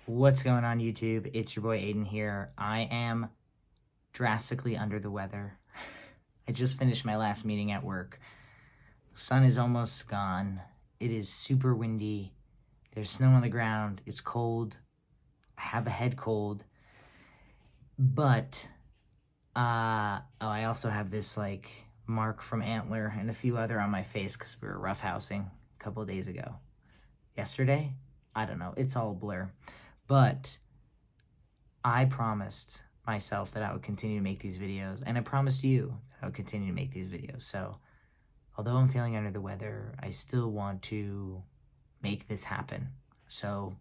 What's going on, YouTube? It's your boy Aiden here. I am drastically under the weather. I just finished my last meeting at work. The sun is almost gone. It is super windy. There's snow on the ground. It's cold. I have a head cold. But, I also have this, mark from Antler and a few other on my face because we were roughhousing a couple of days ago. Yesterday? I don't know. It's all a blur. But I promised myself that I would continue to make these videos, and I promised you that I would continue to make these videos. So although I'm feeling under the weather, I still want to make this happen. So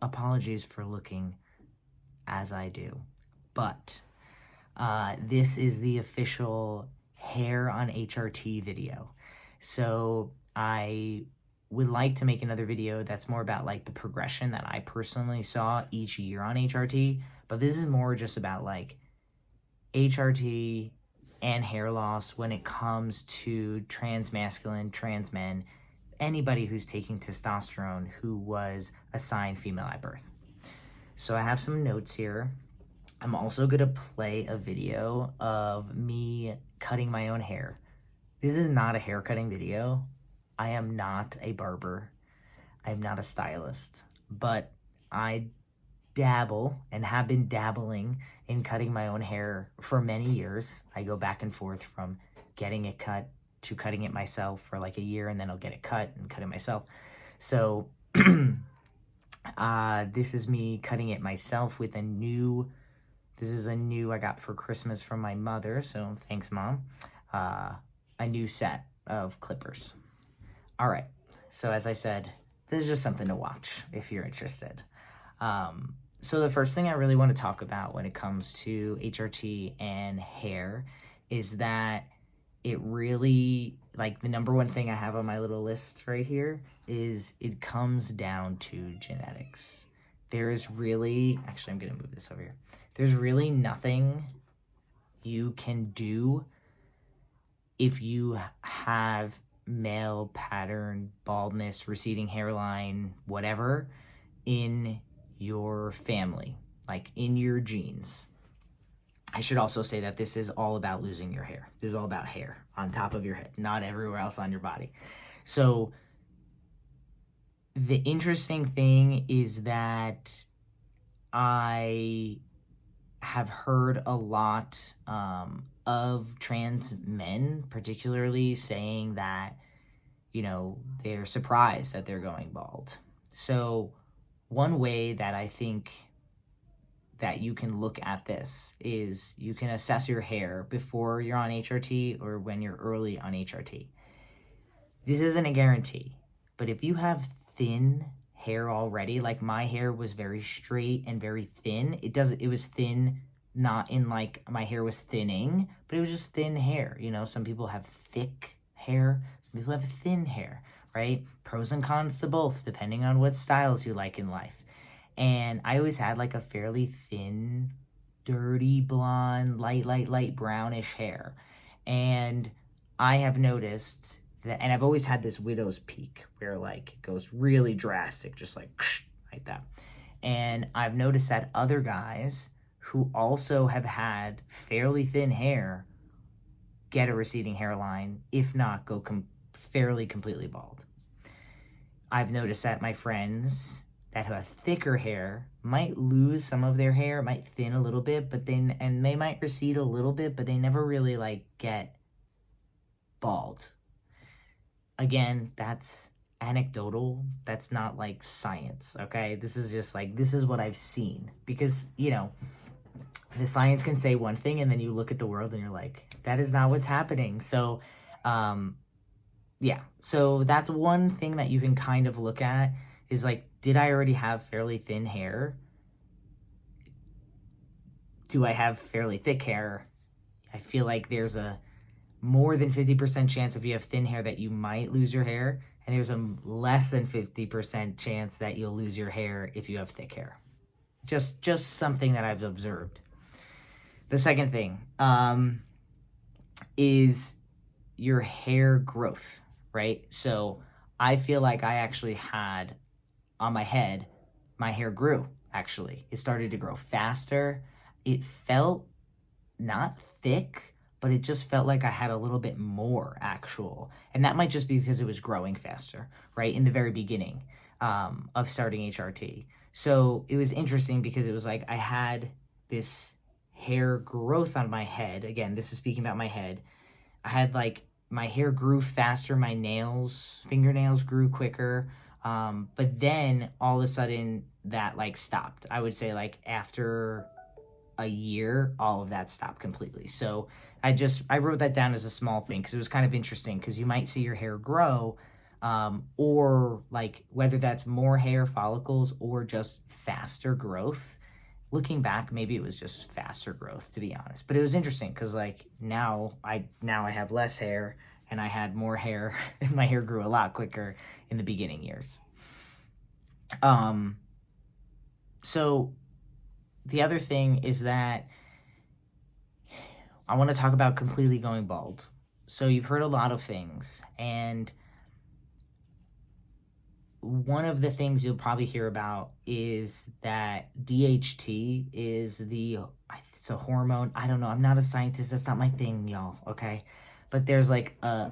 apologies for looking as I do. But this is the official hair on HRT video. So I would like to make another video that's more about the progression that I personally saw each year on HRT, but this is more just about HRT and hair loss when it comes to trans masculine, trans men, anybody who's taking testosterone who was assigned female at birth. So I have some notes here. I'm also gonna play a video of me cutting my own hair. This is not a hair cutting video. I am not a barber. I am not a stylist, but I dabble and have been dabbling in cutting my own hair for many years. I go back and forth from getting it cut to cutting it myself for a year, and then I'll get it cut and cut it myself. So this is me cutting it myself with this is a new I got for Christmas from my mother, so thanks, Mom. A new set of clippers. All right, so as I said, this is just something to watch if you're interested. So the first thing I really want to talk about when it comes to HRT and hair is that it really, the number one thing I have on my little list right here is it comes down to genetics. There is really, actually I'm going to move this over here. There's really nothing you can do if you have male pattern, baldness, receding hairline, whatever, in your family, in your genes. I should also say that this is all about losing your hair. This is all about hair on top of your head, not everywhere else on your body. So the interesting thing is that I have heard a lot of trans men particularly saying that, they're surprised that they're going bald. So one way that I think that you can look at this is you can assess your hair before you're on HRT or when you're early on HRT. This isn't a guarantee, but if you have thin hair already, my hair was very straight and very thin. It was thin, not in my hair was thinning, but it was just thin hair. Some people have thick hair, some people have thin hair, right? Pros and cons to both, depending on what styles you like in life. And I always had a fairly thin, dirty blonde, light brownish hair. And I have noticed that, and I've always had this widow's peak where it goes really drastic, just like that. And I've noticed that other guys who also have had fairly thin hair get a receding hairline, if not go fairly completely bald. I've noticed that my friends that have thicker hair might lose some of their hair, might thin a little bit, and they might recede a little bit, but they never really get bald. Again, that's anecdotal. That's not science, okay? This is just this is what I've seen, because, the science can say one thing and then you look at the world and you're like, that is not what's happening. So, yeah. So that's one thing that you can kind of look at is did I already have fairly thin hair? Do I have fairly thick hair? I feel like there's a more than 50% chance if you have thin hair that you might lose your hair, and there's a less than 50% chance that you'll lose your hair if you have thick hair. Just something that I've observed. The second thing is your hair growth, right? So I feel like I actually had on my head, my hair grew actually. It started to grow faster. It felt not thick, but it just felt like I had a little bit more actual. And that might just be because it was growing faster, right? In the very beginning of starting HRT. So it was interesting because it was like I had this hair growth on my head. Again, this is speaking about my head. I had like my hair grew faster, my fingernails grew quicker. But then all of a sudden that like stopped. I would say like after a year, all of that stopped completely. So I wrote that down as a small thing because it was kind of interesting because you might see your hair grow, or like whether that's more hair follicles or just faster growth. Looking back, maybe it was just faster growth, to be honest. But it was interesting because like now I have less hair and I had more hair and my hair grew a lot quicker in the beginning years. So the other thing is that I want to talk about completely going bald. So you've heard a lot of things, and one of the things you'll probably hear about is that DHT is it's a hormone. I don't know. I'm not a scientist. That's not my thing, y'all. Okay. But there's like a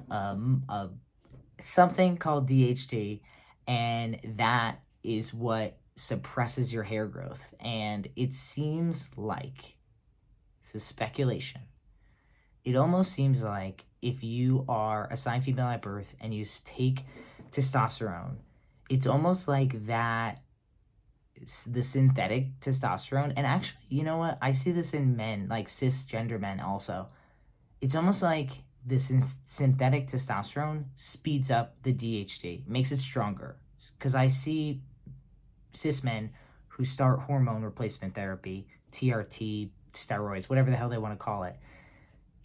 something called DHT, and that is what suppresses your hair growth. And it seems like, this is speculation, it almost seems like if you are assigned female at birth and you take testosterone, it's almost like that, the synthetic testosterone. And actually, you know what? I see this in men, like cisgender men also. It's almost like this synthetic testosterone speeds up the DHT, makes it stronger. Because I see cis men who start hormone replacement therapy, TRT, steroids, whatever the hell they want to call it.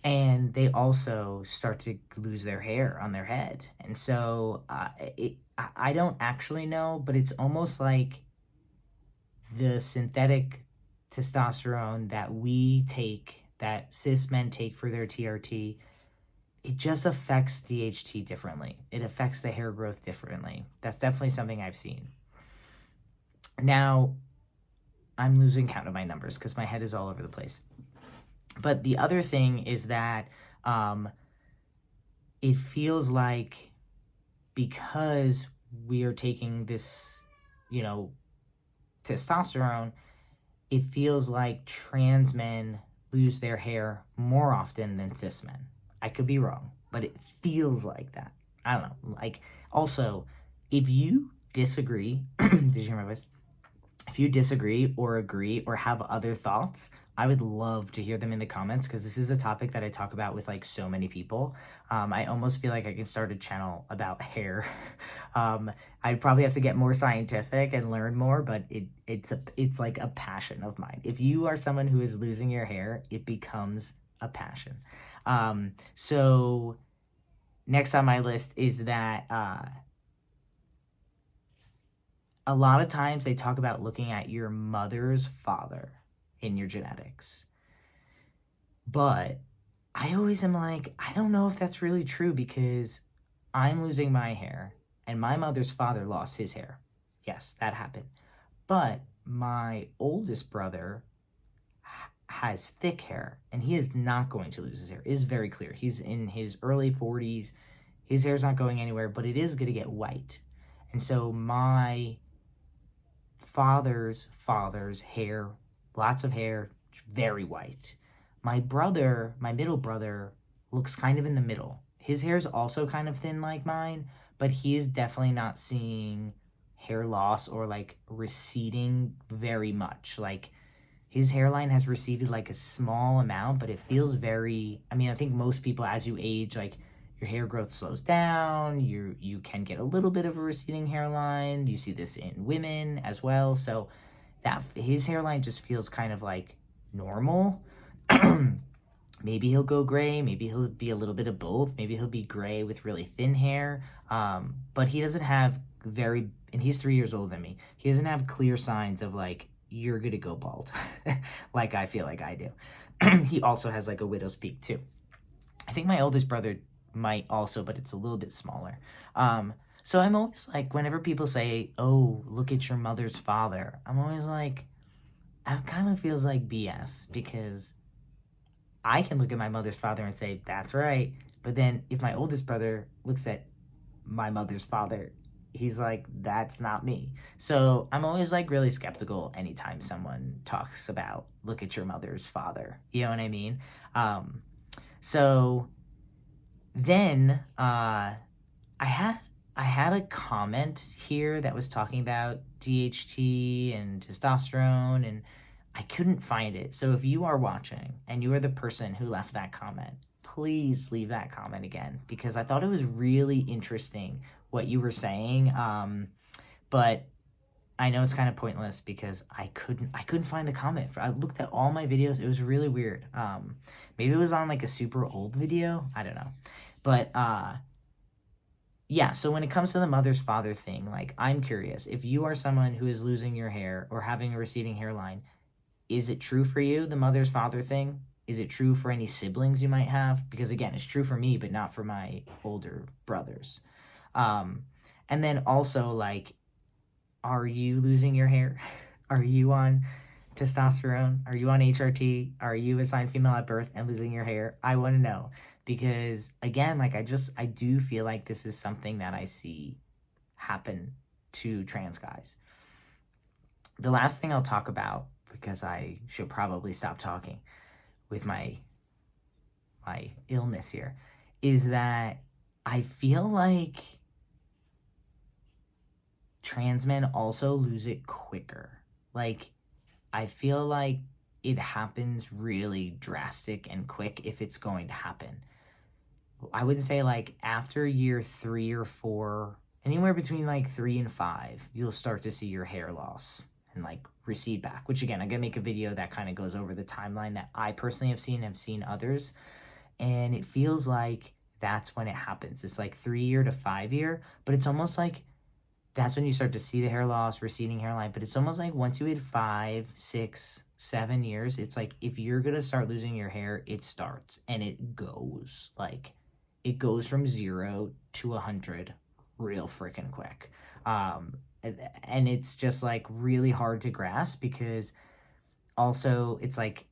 And they also start to lose their hair on their head. And so I don't actually know, but it's almost like the synthetic testosterone that we take, that cis men take for their TRT, it just affects DHT differently. It affects the hair growth differently. That's definitely something I've seen. Now, I'm losing count of my numbers because my head is all over the place. But the other thing is that it feels like because we are taking this, testosterone, it feels like trans men lose their hair more often than cis men. I could be wrong, but it feels like that. I don't know. Like, also, if you disagree, did you hear my voice? If you disagree or agree or have other thoughts, I would love to hear them in the comments because this is a topic that I talk about with like so many people. I almost feel like I can start a channel about hair. I'd probably have to get more scientific and learn more, but it's like a passion of mine. If you are someone who is losing your hair, it becomes a passion. So next on my list is that a lot of times they talk about looking at your mother's father in your genetics. But I always am like, I don't know if that's really true because I'm losing my hair and my mother's father lost his hair. Yes, that happened. But my oldest brother has thick hair and he is not going to lose his hair. It is very clear. He's in his early 40s. His hair's not going anywhere, but it is going to get white. And so my father's hair, lots of hair, very white. My middle brother, looks kind of in the middle. His hair is also kind of thin like mine, but he is definitely not seeing hair loss or like receding very much. Like his hairline has receded like a small amount, but it feels I think most people as you age, like your hair growth slows down, you can get a little bit of a receding hairline. You see this in women as well. So that his hairline just feels kind of like normal. Maybe he'll go gray, maybe he'll be a little bit of both, maybe he'll be gray with really thin hair, but he doesn't have and he's 3 years older than me, he doesn't have clear signs of like, you're gonna go bald, like I feel like I do. He also has like a widow's peak too. I think my oldest brother might also, but it's a little bit smaller. So I'm always like, whenever people say, oh, look at your mother's father, I'm always like, it kind of feels like BS, because I can look at my mother's father and say, that's right. But then if my oldest brother looks at my mother's father, he's like, that's not me. So I'm always like really skeptical anytime someone talks about look at your mother's father. You know what I mean? Um, so then I had I had a comment here that was talking about DHT and testosterone, and I couldn't find it. So if you are watching and you are the person who left that comment, please leave that comment again, because I thought it was really interesting what you were saying. But I know it's kind of pointless because I couldn't find the comment. I looked at all my videos. It was really weird. Maybe it was on like a super old video. I don't know. But yeah, so when it comes to the mother's father thing, like, I'm curious, if you are someone who is losing your hair or having a receding hairline, is it true for you, the mother's father thing? Is it true for any siblings you might have? Because again, it's true for me, but not for my older brothers. Um, and then also, like, are you losing your hair? Are you on testosterone? Are you on HRT? Are you assigned female at birth and losing your hair? I want to know, because again, like, I do feel like this is something that I see happen to trans guys. The last thing I'll talk about, because I should probably stop talking with my illness here, is that I feel like trans men also lose it quicker. Like, I feel like it happens really drastic and quick if it's going to happen. I would say like after year 3 or 4, anywhere between like 3 and 5, you'll start to see your hair loss and like recede back, which again, I'm going to make a video that kind of goes over the timeline that I personally have seen others. And it feels like that's when it happens. It's like 3 year to 5 year, but it's almost like that's when you start to see the hair loss, receding hairline. But it's almost like once you hit 5, 6, 7 years, it's like if you're going to start losing your hair, it starts and it goes. Like, it goes from 0 to 100 real freaking quick. And it's just like really hard to grasp, because also it's like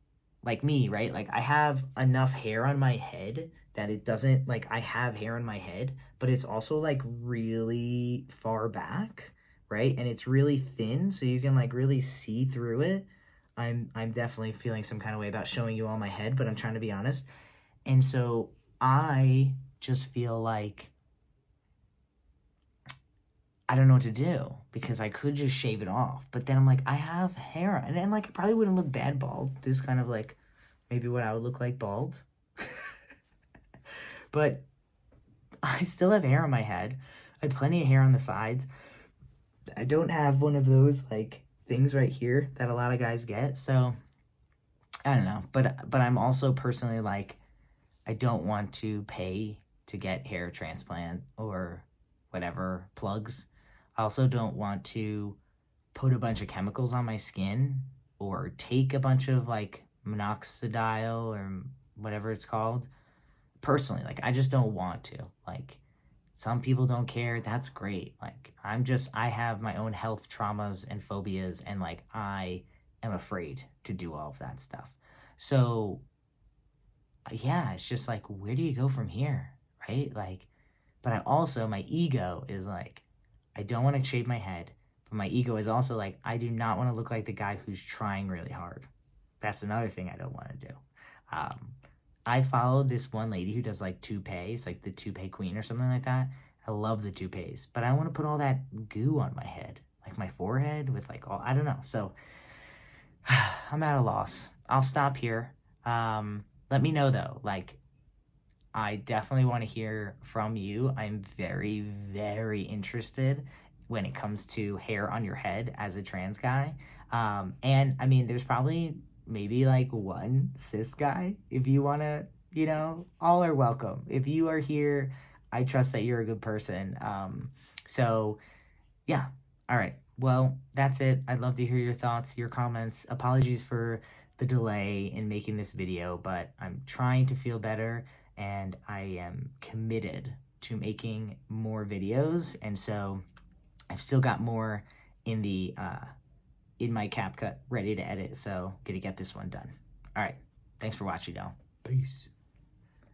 me, right? Like, I have enough hair on my head that it doesn't, like, I have hair on my head, but it's also like really far back, right? And it's really thin, so you can like really see through it. I'm definitely feeling some kind of way about showing you all my head, but I'm trying to be honest. And so I just feel like I don't know what to do, because I could just shave it off, but then I'm like, I have hair, and then like it probably wouldn't look bad bald. This is kind of like maybe what I would look like bald. But I still have hair on my head. I have plenty of hair on the sides. I don't have one of those like things right here that a lot of guys get. So I don't know, but I'm also personally like, I don't want to pay to get hair transplant or whatever plugs. I also don't want to put a bunch of chemicals on my skin or take a bunch of like minoxidil or whatever it's called. Personally, like, I just don't want to. Like, some people don't care. That's great. Like, I have my own health traumas and phobias, and like, I am afraid to do all of that stuff. So yeah, it's just like, where do you go from here, right? Like, but I also, my ego is like, I don't want to shave my head, but my ego is also like, I do not want to look like the guy who's trying really hard. That's another thing I don't want to do. I follow this one lady who does like toupees, like the toupee queen or something like that. I love the toupees, but I don't want to put all that goo on my head, like my forehead with like all, I don't know. So I'm at a loss. I'll stop here. Let me know though. Like, I definitely want to hear from you. I'm very, very interested when it comes to hair on your head as a trans guy. And I mean, there's probably maybe like one cis guy. If you want to, all are welcome. If you are here, I trust that you're a good person. So yeah. All right. Well, that's it. I'd love to hear your thoughts, your comments. Apologies for the delay in making this video, but I'm trying to feel better, and I am committed to making more videos, and so I've still got more in the in my CapCut ready to edit, so gonna get this one done. All right, thanks for watching, y'all. Peace.